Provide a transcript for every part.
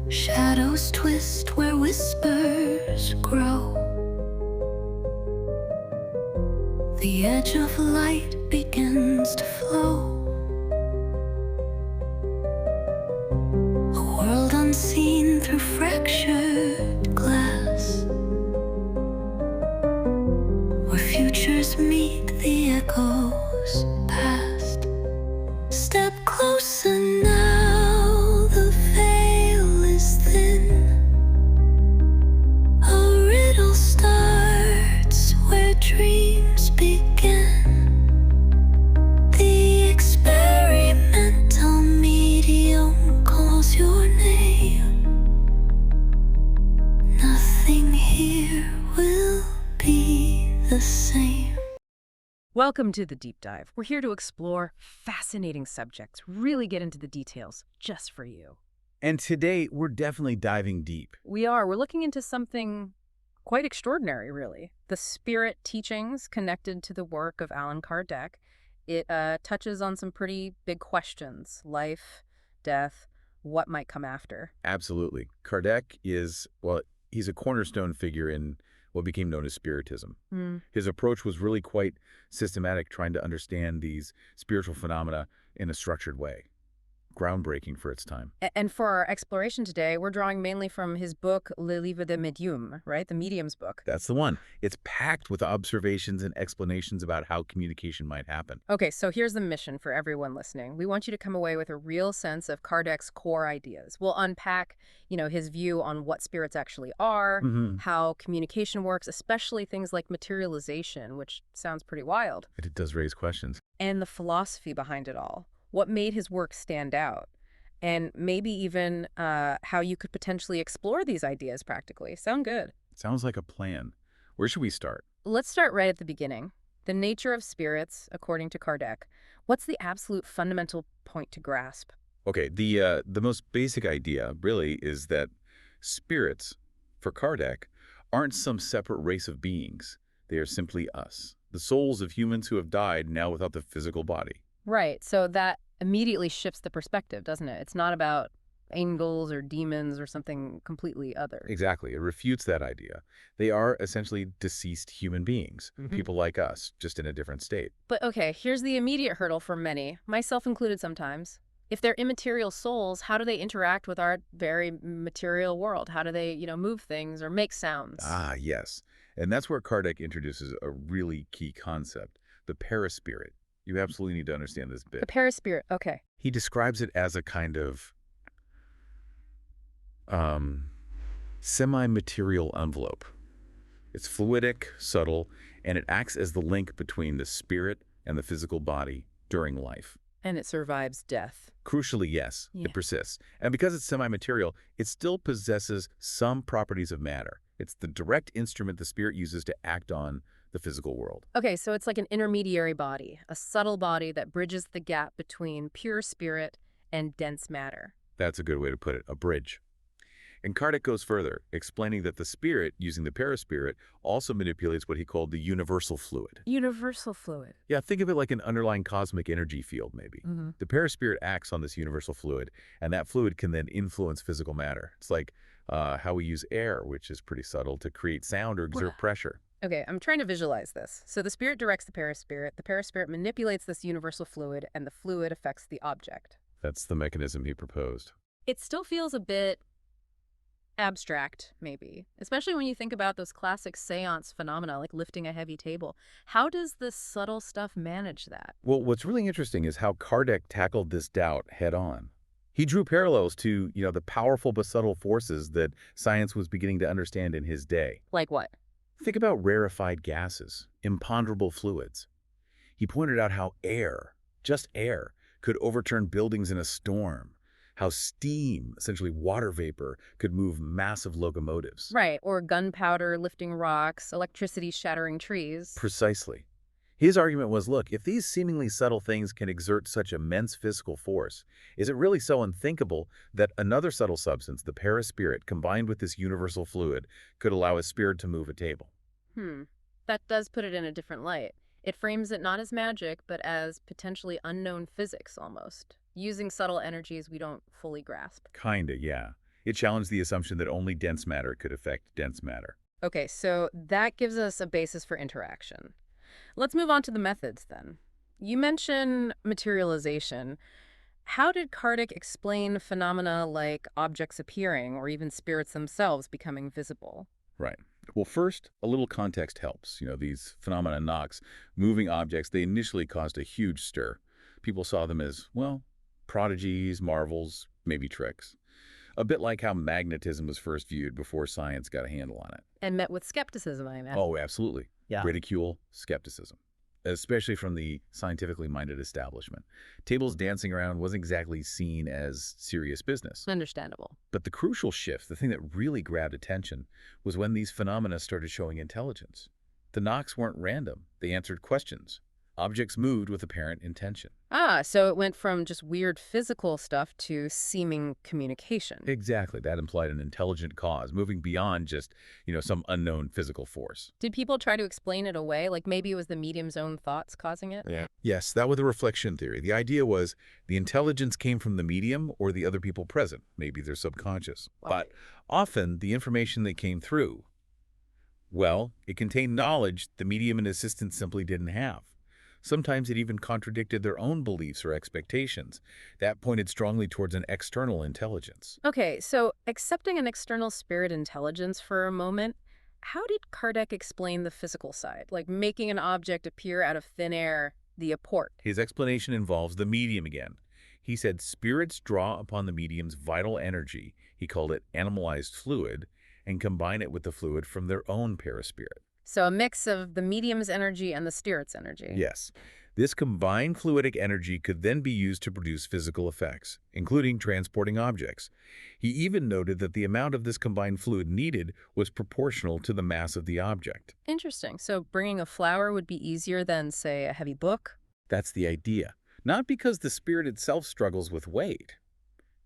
Shadows twist where whispers grow. The edge of light begins to flow. A world unseen through fractured glass, where futures meet the echoes past. Step closer now, the veil is thin. A riddle starts where dreams begin. The experimental medium calls your name. Nothing here will be the same. Welcome to the Deep Dive. We're here to explore fascinating subjects, really get into the details just for you. And today, we're definitely diving deep. We're looking into something quite extraordinary, really. The spirit teachings connected to the work of Allan Kardec. It touches on some pretty big questions: life, death, what might come after. Absolutely. Kardec is, well, he's a cornerstone figure in what became known as Spiritism. His approach was really quite systematic, trying to understand these spiritual phenomena in a structured way. Groundbreaking for its time. And for our exploration today, we're drawing mainly from his book, Le Livre de Medium, right? The Medium's book. That's the one. It's packed with observations and explanations about how communication might happen. Okay, so here's the mission for everyone listening. We want you to come away with a real sense of Kardec's core ideas. We'll unpack, his view on what spirits actually are, how communication works, especially things like materialization, which sounds pretty wild. It does raise questions. And the philosophy behind it all. What made his work stand out, and maybe even how you could potentially explore these ideas practically. Sound good? Sounds like a plan. Where should we start? Let's start right at the beginning. The nature of spirits, according to Kardec. What's the absolute fundamental point to grasp? Okay, the most basic idea, really, is that spirits, for Kardec, aren't some separate race of beings. They are simply us, the souls of humans who have died now without the physical body. Right, so that immediately shifts the perspective, doesn't it? It's not about angels or demons or something completely other. Exactly. It refutes that idea. They are essentially deceased human beings, people like us, just in a different state. But okay, here's the immediate hurdle for many, myself included sometimes. If they're immaterial souls, how do they interact with our very material world? How do they, move things or make sounds? Ah, yes. And that's where Kardec introduces a really key concept, the paraspirit. You absolutely need to understand this bit. The paraspirit, okay. He describes it as a kind of semi-material envelope. It's fluidic, subtle, and it acts as the link between the spirit and the physical body during life. And it survives death. Crucially, yes, it persists. And because it's semi-material, it still possesses some properties of matter. It's the direct instrument the spirit uses to act on the physical world. Okay, so it's like an intermediary body, a subtle body that bridges the gap between pure spirit and dense matter. That's a good way to put it, a bridge. And Kardec goes further, explaining that the spirit, using the paraspirit, also manipulates what he called the universal fluid. Universal fluid. Yeah, think of it like an underlying cosmic energy field, maybe. The paraspirit acts on this universal fluid, and that fluid can then influence physical matter. It's like how we use air, which is pretty subtle, to create sound or exert pressure. Okay, I'm trying to visualize this. So the spirit directs the paraspirit manipulates this universal fluid, and the fluid affects the object. That's the mechanism he proposed. It still feels a bit abstract, maybe, especially when you think about those classic seance phenomena like lifting a heavy table. How does this subtle stuff manage that? Well, what's really interesting is how Kardec tackled this doubt head on. He drew parallels to, the powerful but subtle forces that science was beginning to understand in his day. Like what? Think about rarefied gases, imponderable fluids. He pointed out how air, just air, could overturn buildings in a storm, how steam, essentially water vapor, could move massive locomotives. Right, or gunpowder lifting rocks, electricity shattering trees. Precisely. His argument was, look, if these seemingly subtle things can exert such immense physical force, is it really so unthinkable that another subtle substance, the paraspirit, combined with this universal fluid, could allow a spirit to move a table? That does put it in a different light. It frames it not as magic, but as potentially unknown physics almost, using subtle energies we don't fully grasp. Kinda, yeah. It challenged the assumption that only dense matter could affect dense matter. Okay, so that gives us a basis for interaction. Let's move on to the methods then. You mentioned materialization. How did Kardec explain phenomena like objects appearing or even spirits themselves becoming visible? Right. Well, first, a little context helps. These phenomena knocks, moving objects, they initially caused a huge stir. People saw them as, well, prodigies, marvels, maybe tricks. A bit like how magnetism was first viewed before science got a handle on it. And met with skepticism, I imagine. Oh, absolutely. Yeah. Ridicule, skepticism, especially from the scientifically minded establishment. Tables dancing around wasn't exactly seen as serious business. Understandable. But the crucial shift, the thing that really grabbed attention, was when these phenomena started showing intelligence. The knocks weren't random. They answered questions. Objects moved with apparent intention. Ah, so it went from just weird physical stuff to seeming communication. Exactly. That implied an intelligent cause, moving beyond just, some unknown physical force. Did people try to explain it away? Like maybe it was the medium's own thoughts causing it? Yeah. Yes, that was the reflection theory. The idea was the intelligence came from the medium or the other people present, maybe their subconscious. Wow. But often the information that came through, well, it contained knowledge the medium and assistant simply didn't have. Sometimes it even contradicted their own beliefs or expectations. That pointed strongly towards an external intelligence. Okay, so accepting an external spirit intelligence for a moment, how did Kardec explain the physical side? Like making an object appear out of thin air, the apport. His explanation involves the medium again. He said spirits draw upon the medium's vital energy, he called it animalized fluid, and combine it with the fluid from their own perispirit. So a mix of the medium's energy and the spirit's energy. Yes. This combined fluidic energy could then be used to produce physical effects, including transporting objects. He even noted that the amount of this combined fluid needed was proportional to the mass of the object. Interesting. So bringing a flower would be easier than, say, a heavy book? That's the idea. Not because the spirit itself struggles with weight.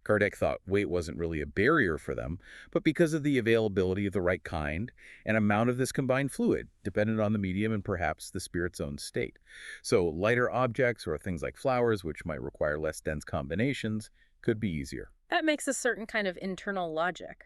Kardec thought weight wasn't really a barrier for them, but because of the availability of the right kind and amount of this combined fluid, dependent on the medium and perhaps the spirit's own state. So lighter objects or things like flowers, which might require less dense combinations, could be easier. That makes a certain kind of internal logic.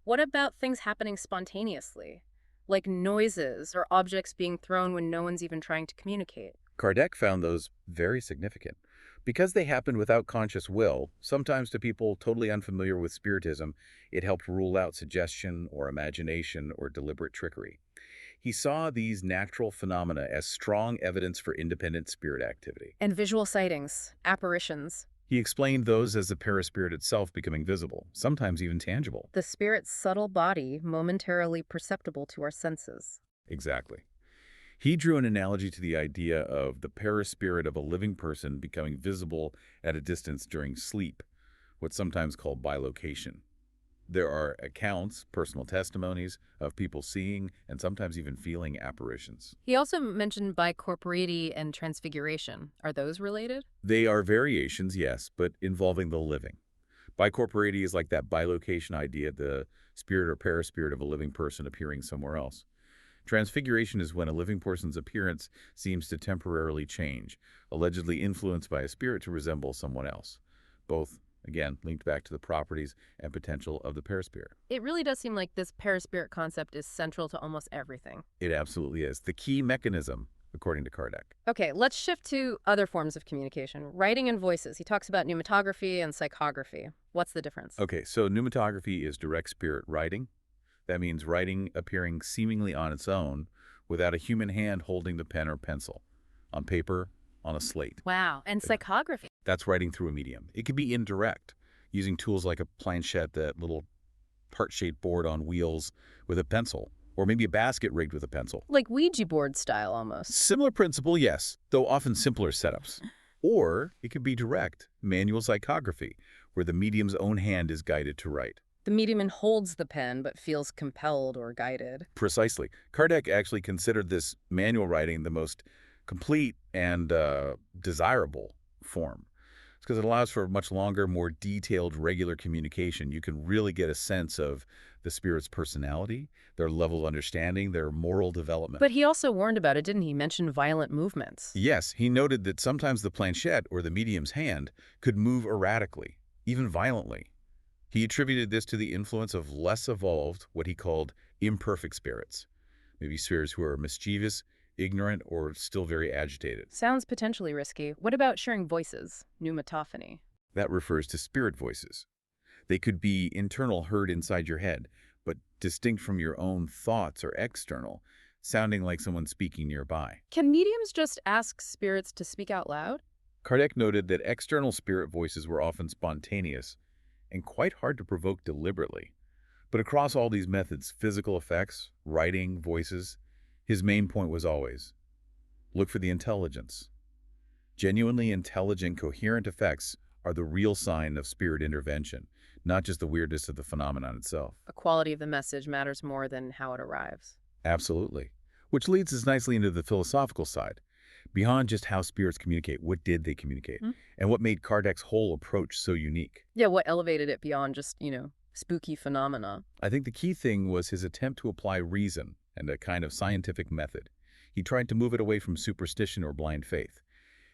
What about things happening spontaneously? Like noises or objects being thrown when no one's even trying to communicate? Kardec found those very significant. Because they happened without conscious will, sometimes to people totally unfamiliar with Spiritism, it helped rule out suggestion or imagination or deliberate trickery. He saw these natural phenomena as strong evidence for independent spirit activity. And visual sightings, apparitions. He explained those as the perispirit itself becoming visible, sometimes even tangible. The spirit's subtle body momentarily perceptible to our senses. Exactly. He drew an analogy to the idea of the perispirit of a living person becoming visible at a distance during sleep, what's sometimes called bilocation. There are accounts, personal testimonies, of people seeing and sometimes even feeling apparitions. He also mentioned bicorporeity and transfiguration. Are those related? They are variations, yes, but involving the living. Bicorporeity is like that bilocation idea, the spirit or perispirit of a living person appearing somewhere else. Transfiguration is when a living person's appearance seems to temporarily change, allegedly influenced by a spirit to resemble someone else. Both, again, linked back to the properties and potential of the perispirit. It really does seem like this perispirit concept is central to almost everything. It absolutely is. The key mechanism, according to Kardec. Okay, let's shift to other forms of communication. Writing and voices. He talks about pneumatography and psychography. What's the difference? Okay, so pneumatography is direct spirit writing. That means writing appearing seemingly on its own without a human hand holding the pen or pencil, on paper, on a slate. Wow, and psychography. That's writing through a medium. It can be indirect, using tools like a planchette, that little heart-shaped board on wheels with a pencil, or maybe a basket rigged with a pencil. Like Ouija board style almost. Similar principle, yes, though often simpler setups. Or it could be direct, manual psychography, where the medium's own hand is guided to write. The medium holds the pen but feels compelled or guided. Precisely. Kardec actually considered this manual writing the most complete and desirable form. It's because it allows for much longer, more detailed, regular communication. You can really get a sense of the spirit's personality, their level of understanding, their moral development. But he also warned about it, didn't he? Mention violent movements. Yes, he noted that sometimes the planchette or the medium's hand could move erratically, even violently. He attributed this to the influence of less evolved, what he called imperfect spirits. Maybe spirits who are mischievous, ignorant, or still very agitated. Sounds potentially risky. What about sharing voices? Pneumatophony. That refers to spirit voices. They could be internal, heard inside your head, but distinct from your own thoughts or external, sounding like someone speaking nearby. Can mediums just ask spirits to speak out loud? Kardec noted that external spirit voices were often spontaneous and quite hard to provoke deliberately. But across all these methods, physical effects, writing, voices, his main point was always, look for the intelligence. Genuinely intelligent, coherent effects are the real sign of spirit intervention, not just the weirdness of the phenomenon itself. The quality of the message matters more than how it arrives. Absolutely. Which leads us nicely into the philosophical side. Beyond just how spirits communicate, what did they communicate? And what made Kardec's whole approach so unique? Yeah, what elevated it beyond just, spooky phenomena? I think the key thing was his attempt to apply reason and a kind of scientific method. He tried to move it away from superstition or blind faith.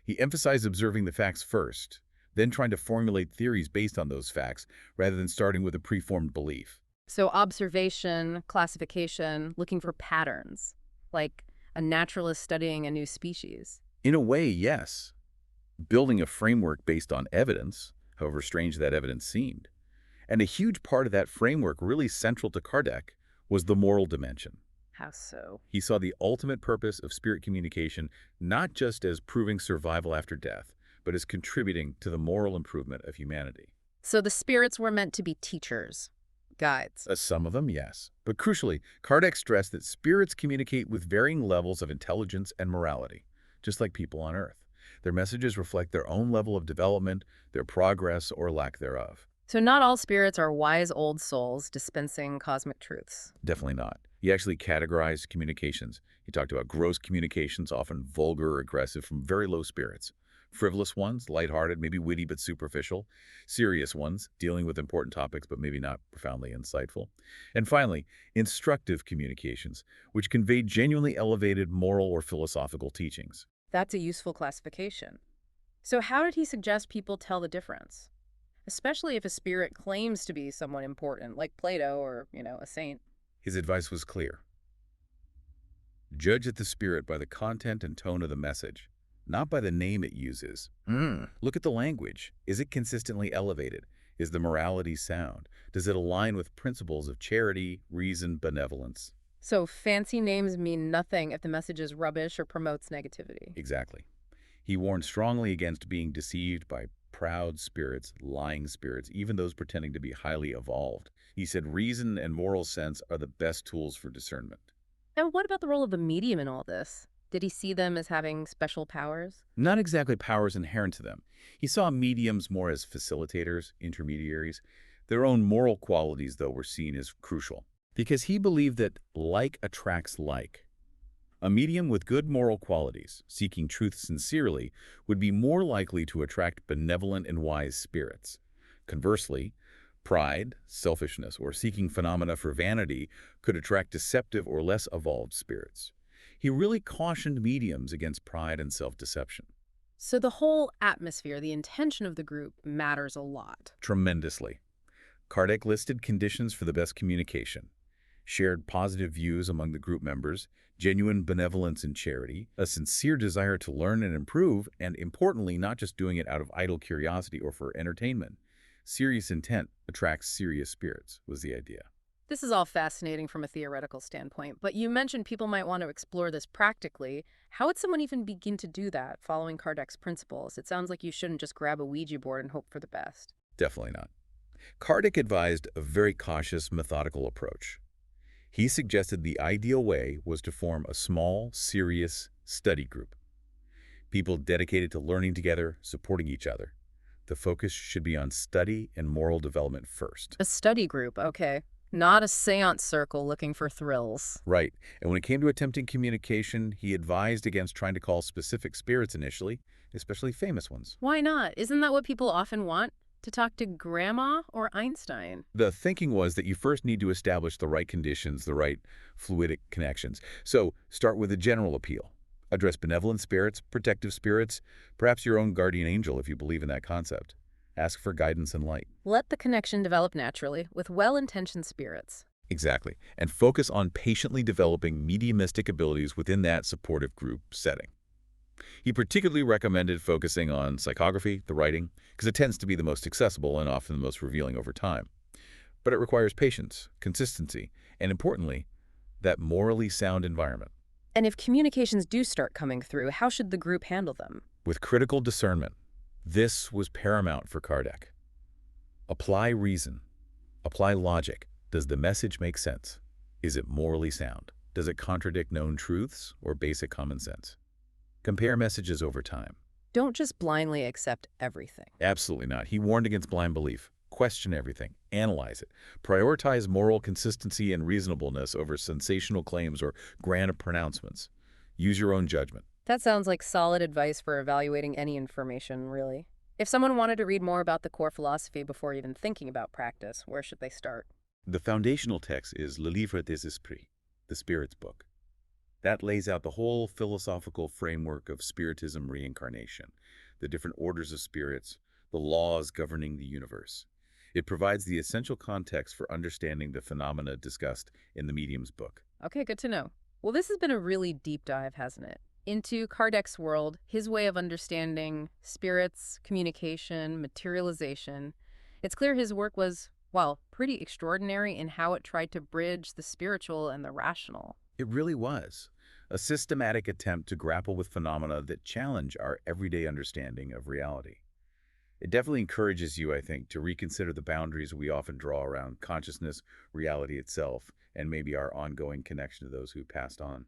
He emphasized observing the facts first, then trying to formulate theories based on those facts, rather than starting with a preformed belief. So observation, classification, looking for patterns, like a naturalist studying a new species. In a way, yes. Building a framework based on evidence, however strange that evidence seemed. And a huge part of that framework, really central to Kardec, was the moral dimension. How so? He saw the ultimate purpose of spirit communication not just as proving survival after death, but as contributing to the moral improvement of humanity. So the spirits were meant to be teachers, guides. Some of them, yes. But crucially, Kardec stressed that spirits communicate with varying levels of intelligence and morality, just like people on Earth. Their messages reflect their own level of development, their progress, or lack thereof. So not all spirits are wise old souls dispensing cosmic truths. Definitely not. He actually categorized communications. He talked about gross communications, often vulgar or aggressive, from very low spirits. Frivolous ones, lighthearted, maybe witty but superficial. Serious ones, dealing with important topics but maybe not profoundly insightful. And finally, instructive communications, which conveyed genuinely elevated moral or philosophical teachings. That's a useful classification. So how did he suggest people tell the difference? Especially if a spirit claims to be someone important, like Plato or, a saint. His advice was clear. Judge the spirit by the content and tone of the message, not by the name it uses. Look at the language. Is it consistently elevated? Is the morality sound? Does it align with principles of charity, reason, benevolence? So fancy names mean nothing if the message is rubbish or promotes negativity. Exactly. He warned strongly against being deceived by proud spirits, lying spirits, even those pretending to be highly evolved. He said reason and moral sense are the best tools for discernment. And what about the role of the medium in all this? Did he see them as having special powers? Not exactly powers inherent to them. He saw mediums more as facilitators, intermediaries. Their own moral qualities, though, were seen as crucial, because he believed that like attracts like. A medium with good moral qualities, seeking truth sincerely, would be more likely to attract benevolent and wise spirits. Conversely, pride, selfishness, or seeking phenomena for vanity could attract deceptive or less evolved spirits. He really cautioned mediums against pride and self-deception. So the whole atmosphere, the intention of the group, matters a lot. Tremendously. Kardec listed conditions for the best communication: shared positive views among the group members, genuine benevolence and charity, a sincere desire to learn and improve, and importantly, not just doing it out of idle curiosity or for entertainment. Serious intent attracts serious spirits, was the idea. This is all fascinating from a theoretical standpoint, but you mentioned people might want to explore this practically. How would someone even begin to do that, following Kardec's principles? It sounds like you shouldn't just grab a Ouija board and hope for the best. Definitely not. Kardec advised a very cautious, methodical approach. He suggested the ideal way was to form a small, serious study group. People dedicated to learning together, supporting each other. The focus should be on study and moral development first. A study group, okay. Not a seance circle looking for thrills. Right. And when it came to attempting communication, he advised against trying to call specific spirits initially, especially famous ones. Why not? Isn't that what people often want? To talk to Grandma or Einstein? The thinking was that you first need to establish the right conditions, the right fluidic connections. So start with a general appeal. Address benevolent spirits, protective spirits, perhaps your own guardian angel if you believe in that concept. Ask for guidance and light. Let the connection develop naturally with well-intentioned spirits. Exactly. And focus on patiently developing mediumistic abilities within that supportive group setting. He particularly recommended focusing on psychography, the writing, because it tends to be the most accessible and often the most revealing over time. But it requires patience, consistency, and importantly, that morally sound environment. And if communications do start coming through, how should the group handle them? With critical discernment. This was paramount for Kardec. Apply reason. Apply logic. Does the message make sense? Is it morally sound? Does it contradict known truths or basic common sense? Compare messages over time. Don't just blindly accept everything. Absolutely not. He warned against blind belief. Question everything. Analyze it. Prioritize moral consistency and reasonableness over sensational claims or grand pronouncements. Use your own judgment. That sounds like solid advice for evaluating any information, really. If someone wanted to read more about the core philosophy before even thinking about practice, where should they start? The foundational text is Le Livre des Esprits, the Spirit's book. That lays out the whole philosophical framework of Spiritism reincarnation, the different orders of spirits, the laws governing the universe. It provides the essential context for understanding the phenomena discussed in the medium's book. Okay, good to know. Well, this has been a really deep dive, hasn't it? Into Kardec's world, his way of understanding spirits, communication, materialization. It's clear his work was, well, pretty extraordinary in how it tried to bridge the spiritual and the rational. It really was a systematic attempt to grapple with phenomena that challenge our everyday understanding of reality. It definitely encourages you, I think, to reconsider the boundaries we often draw around consciousness, reality itself, and maybe our ongoing connection to those who passed on.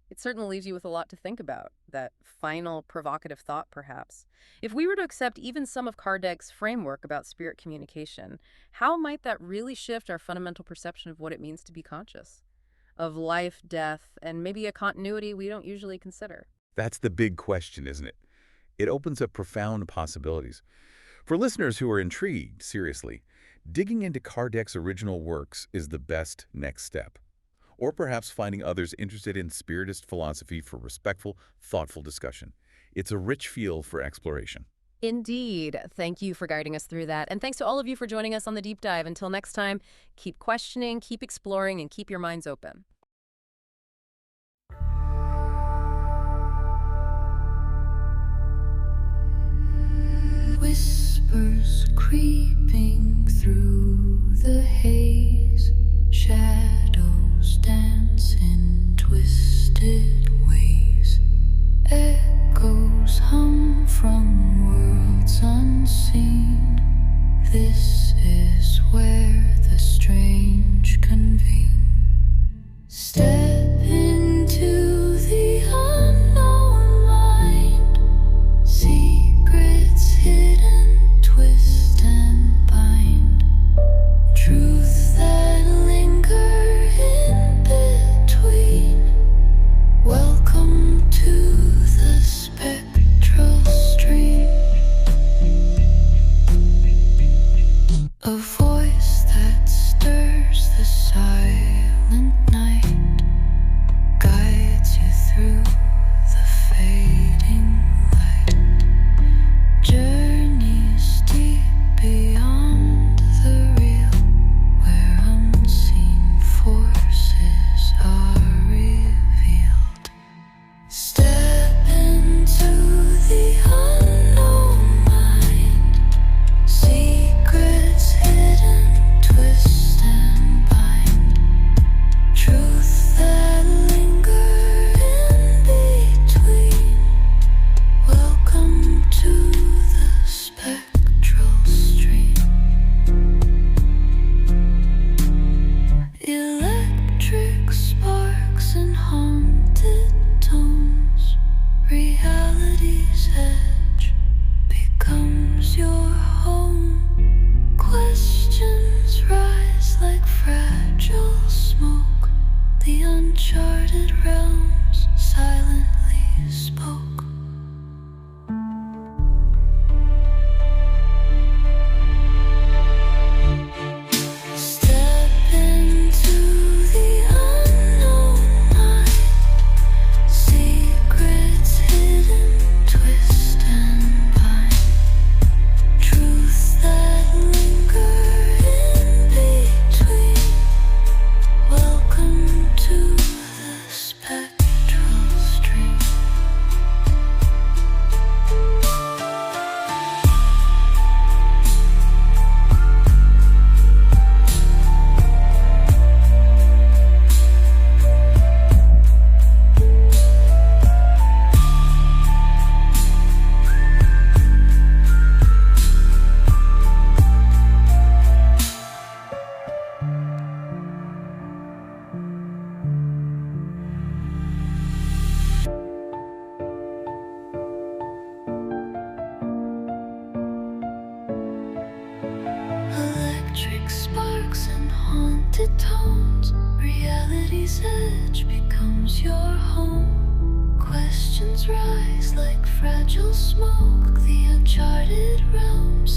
It certainly leaves you with a lot to think about, that final provocative thought, perhaps. If we were to accept even some of Kardec's framework about spirit communication, how might that really shift our fundamental perception of what it means to be conscious? Of life, death, and maybe a continuity we don't usually consider. That's the big question, isn't it? It opens up profound possibilities. For listeners who are intrigued, seriously, digging into Kardec's original works is the best next step. Or perhaps finding others interested in Spiritist philosophy for respectful, thoughtful discussion. It's a rich field for exploration. Indeed. Thank you for guiding us through that. And thanks to all of you for joining us on the deep dive. Until next time, keep questioning, keep exploring, and keep your minds open. Whispers creeping through the haze, shadows dance in twisted ways, echoes hum from worlds unseen. This is where the strange convene. Step into the unknown mind, secrets hidden, twist and bind, truths that linger in between. Welcome to the spectral stream, a voice that stirs Reality's edge becomes your home. Questions rise like fragile smoke. The uncharted realms